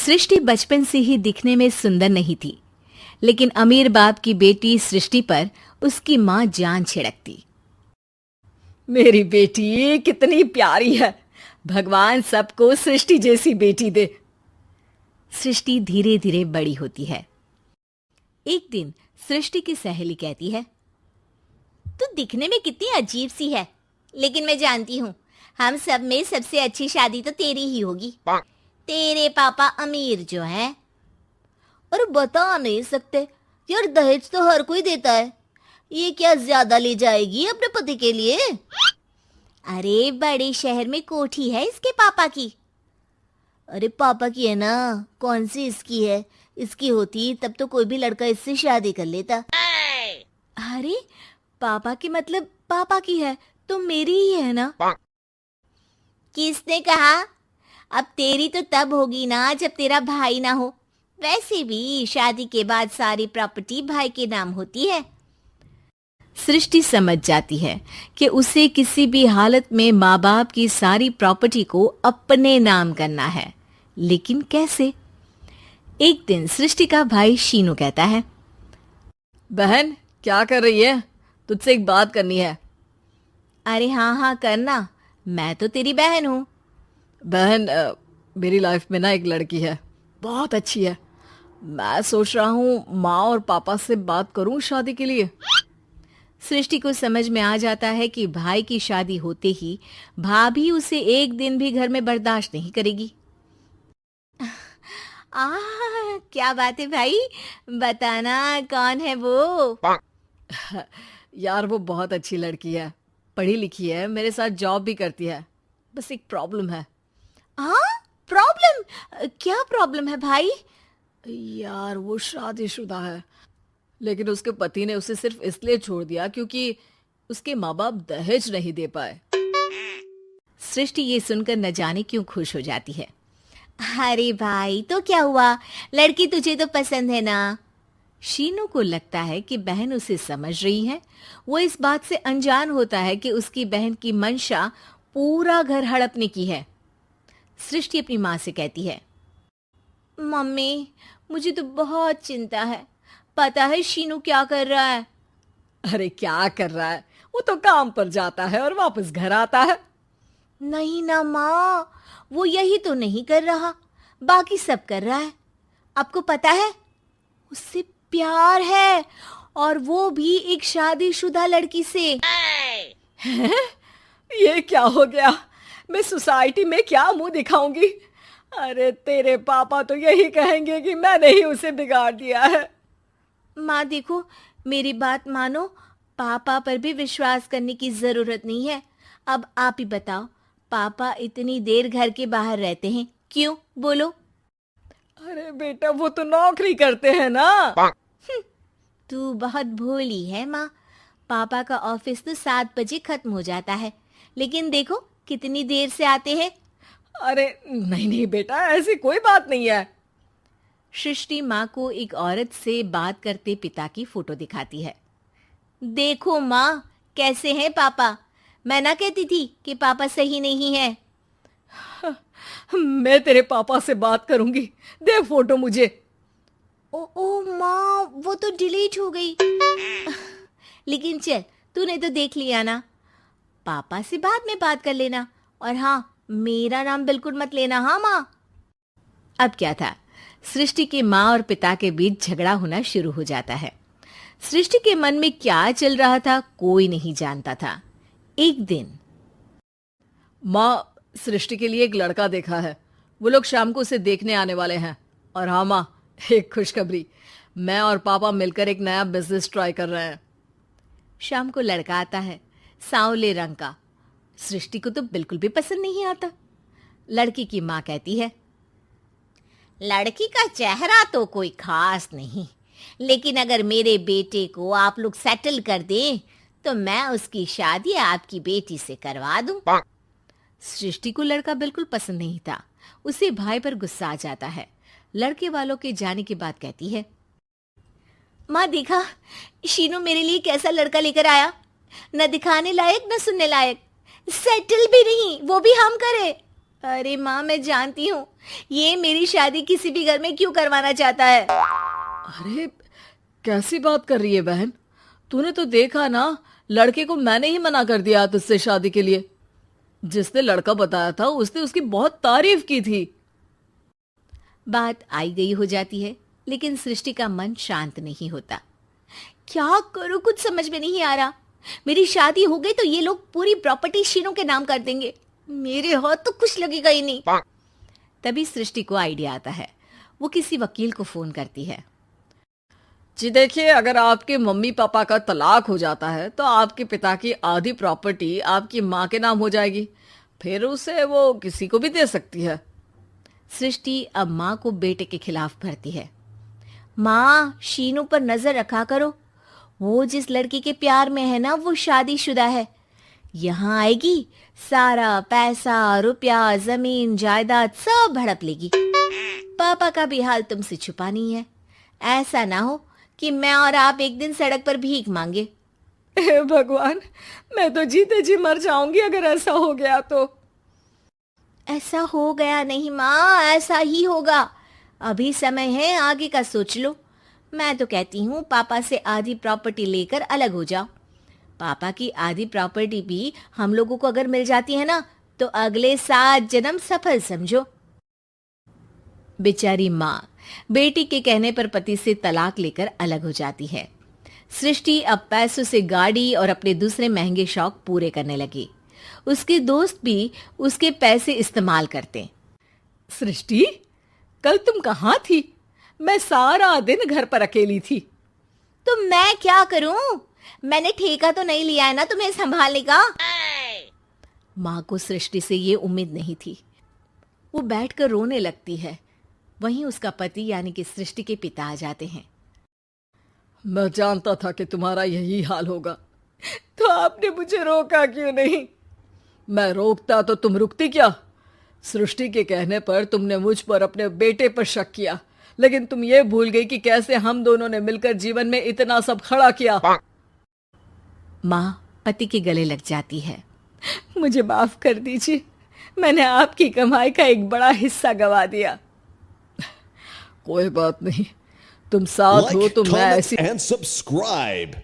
सृष्टि बचपन से ही दिखने में सुंदर नहीं थी, लेकिन अमीर बाप की बेटी सृष्टि पर उसकी माँ जान छिड़कती। मेरी बेटी कितनी प्यारी है, भगवान सबको सृष्टि जैसी बेटी दे। सृष्टि धीरे धीरे बड़ी होती है। एक दिन सृष्टि की सहेली कहती है, तू दिखने में कितनी अजीब सी है, लेकिन मैं जानती हूँ हम सब में सबसे अच्छी शादी तो तेरी ही होगी। तेरे पापा अमीर जो हैं। और बता नहीं सकते यार, दहेज तो हर कोई देता है, ये क्या ज्यादा ले जाएगी अपने पति के लिए? अरे बड़े शहर में कोठी है इसके पापा की। अरे पापा की है ना, कौन सी इसकी है? इसकी होती तब तो कोई भी लड़का इससे शादी कर लेता। अरे पापा की मतलब पापा की है तो मेरी ही है ना? किसने कहा? अब तेरी तो तब होगी ना जब तेरा भाई ना हो। वैसे भी शादी के बाद सारी प्रॉपर्टी भाई के नाम होती है। सृष्टि समझ जाती है कि उसे किसी भी हालत में माँ बाप की सारी प्रॉपर्टी को अपने नाम करना है, लेकिन कैसे? एक दिन सृष्टि का भाई शीनू कहता है, बहन क्या कर रही है? तुझसे एक बात करनी है। अरे हाँ हाँ करना, मैं तो तेरी बहन हूँ। बहन मेरी लाइफ में ना एक लड़की है, बहुत अच्छी है। मैं सोच रहा हूँ माँ और पापा से बात करूँ शादी के लिए। सृष्टि को समझ में आ जाता है कि भाई की शादी होते ही भाभी उसे एक दिन भी घर में बर्दाश्त नहीं करेगी। क्या बात है भाई, बताना कौन है वो? यार वो बहुत अच्छी लड़की है, पढ़ी लिखी है, मेरे साथ जॉब भी करती है। बस एक प्रॉब्लम है। प्रॉब्लम? क्या प्रॉब्लम है भाई? यार वो शादीशुदा है, लेकिन उसके पति ने उसे सिर्फ इसलिए छोड़ दिया क्योंकि उसके माँ बाप दहेज नहीं दे पाए। सृष्टि ये सुनकर न जाने क्यों खुश हो जाती है। अरे भाई तो क्या हुआ, लड़की तुझे तो पसंद है ना? शीनू को लगता है कि बहन उसे समझ रही है। वो इस बात से अनजान होता है कि उसकी बहन की मंशा पूरा घर हड़पने की है। सृष्टि अपनी माँ से कहती है, मम्मी मुझे तो बहुत चिंता है। पता है शीनू क्या कर रहा है? अरे क्या कर रहा है? वो तो काम पर जाता है और वापस घर आता है। नहीं ना माँ, वो यही तो नहीं कर रहा, बाकी सब कर रहा है। आपको पता है उससे प्यार है, और वो भी एक शादीशुदा लड़की से। ये क्या हो गया? मैं सोसाइटी में क्या मुंह दिखाऊंगी? अरे तेरे पापा तो यही कहेंगे कि मैंने ही उसे बिगाड़ दिया है। माँ देखो, मेरी बात मानो, पापा पर भी विश्वास करने की जरूरत नहीं है। अब आप ही बताओ, पापा इतनी देर घर के बाहर रहते हैं क्यों? बोलो। अरे बेटा वो तो नौकरी करते हैं ना। तू बहुत भोली है माँ। पापा का ऑफिस तो 7 बजे खत्म हो जाता है, लेकिन देखो कितनी देर से आते हैं। अरे नहीं नहीं बेटा, ऐसी कोई बात नहीं है। सृष्टि माँ को एक औरत से बात करते पिता की फोटो दिखाती है। देखो माँ, कैसे हैं पापा? मैं ना कहती थी कि पापा सही नहीं है। मैं तेरे पापा से बात करूंगी, दे फोटो मुझे। ओ माँ, वो तो डिलीट हो गई। लेकिन चल, तूने तो देख लिया ना। पापा से बाद में बात कर लेना, और हाँ, मेरा नाम बिल्कुल मत लेना। हाँ माँ। अब क्या था, सृष्टि की माँ और पिता के बीच झगड़ा होना शुरू हो जाता है। सृष्टि के मन में क्या चल रहा था कोई नहीं जानता था। एक दिन, माँ सृष्टि के लिए एक लड़का देखा है, वो लोग शाम को उसे देखने आने वाले हैं। और हाँ माँ, एक खुशखबरी, मैं और पापा मिलकर एक नया बिजनेस ट्राई कर रहे हैं। शाम को लड़का आता है, सांवले रंग का। सृष्टि को तो बिल्कुल भी पसंद नहीं आता। लड़की की माँ कहती है, लड़की का चेहरा तो कोई खास नहीं, लेकिन अगर मेरे बेटे को आप लोग सेटल कर दें तो मैं उसकी शादी आपकी बेटी से करवा दूं। सृष्टि को लड़का बिल्कुल पसंद नहीं था। उसे भाई पर गुस्सा आ जाता है। लड़के वालों के जाने के बाद कहती है, माँ देखा, शीनू मेरे लिए कैसा लड़का लेकर आया, न दिखाने लायक न सुनने लायक, सेटल भी नहीं, वो भी हम करे। अरे माँ, मैं जानती हूँ ये मेरी शादी किसी भी घर में क्यों करवाना चाहता है। अरे कैसी बात कर रही है बहन, तूने तो देखा ना, लड़के को मैंने ही मना कर दिया तुझसे शादी के लिए। जिसने लड़का बताया था उसने उसकी बहुत तारीफ की थी। बात आई गई हो जाती है, लेकिन सृष्टि का मन शांत नहीं होता। क्या करूं, कुछ समझ में नहीं आ रहा। मेरी शादी हो गई तो ये लोग पूरी प्रॉपर्टी शीनू के नाम कर देंगे, मेरे हाथ तो कुछ लगेगा ही नहीं। तभी सृष्टि को आइडिया आता है। वो किसी वकील को फोन करती है। जी देखिए, अगर आपके मम्मी पापा का तलाक हो जाता है तो आपके पिता की आधी प्रॉपर्टी आपकी माँ के नाम हो जाएगी, फिर उसे वो किसी को भी दे सकती है। सृष्टि अब माँ को बेटे के खिलाफ भरती है। माँ, शीनू पर नजर रखा करो, वो जिस लड़की के प्यार में है ना वो शादीशुदा है। यहाँ आएगी, सारा पैसा रुपया जमीन जायदाद सब हड़प लेगी। पापा का भी हाल तुमसे छुपा नहीं है। ऐसा ना हो कि मैं और आप एक दिन सड़क पर भीख मांगे। हे भगवान, मैं तो जीते जी मर जाऊंगी अगर ऐसा हो गया तो। ऐसा हो गया नहीं माँ, ऐसा ही होगा। अभी समय है, आगे का सोच लो। मैं तो कहती हूँ पापा से आधी प्रॉपर्टी लेकर अलग हो जाओ। पापा की आधी प्रॉपर्टी भी हम लोगों को अगर मिल जाती है ना तो अगले 7 जन्म सफल समझो। बेचारी माँ बेटी के कहने पर पति से तलाक लेकर अलग हो जाती है। सृष्टि अब पैसों से गाड़ी और अपने दूसरे महंगे शौक पूरे करने लगी। उसके दोस्त भी उसके पैसे इस्तेमाल करते। सृष्टि, कल तुम कहाँ थी? मैं सारा दिन घर पर अकेली थी। तो मैं क्या करूं? मैंने ठेका तो नहीं लिया है ना तुम्हें संभालने का। माँ को सृष्टि से ये उम्मीद नहीं थी। वो बैठकर रोने लगती है। वहीं उसका पति यानी कि सृष्टि के पिता आ जाते हैं। मैं जानता था कि तुम्हारा यही हाल होगा, तो आपने मुझे रोका क्यों नहीं? मैं रोकता तो तुम रुकती क्या? सृष्टि के कहने पर तुमने मुझ पर अपने बेटे पर शक किया, लेकिन तुम ये भूल गई कि कैसे हम दोनों ने मिलकर जीवन में इतना सब खड़ा किया। माँ पति के गले लग जाती है। मुझे माफ कर दीजिए, मैंने आपकी कमाई का एक बड़ा हिस्सा गवा दिया। कोई बात नहीं, तुम साथ हो तो मैं ऐसी। and subscribe.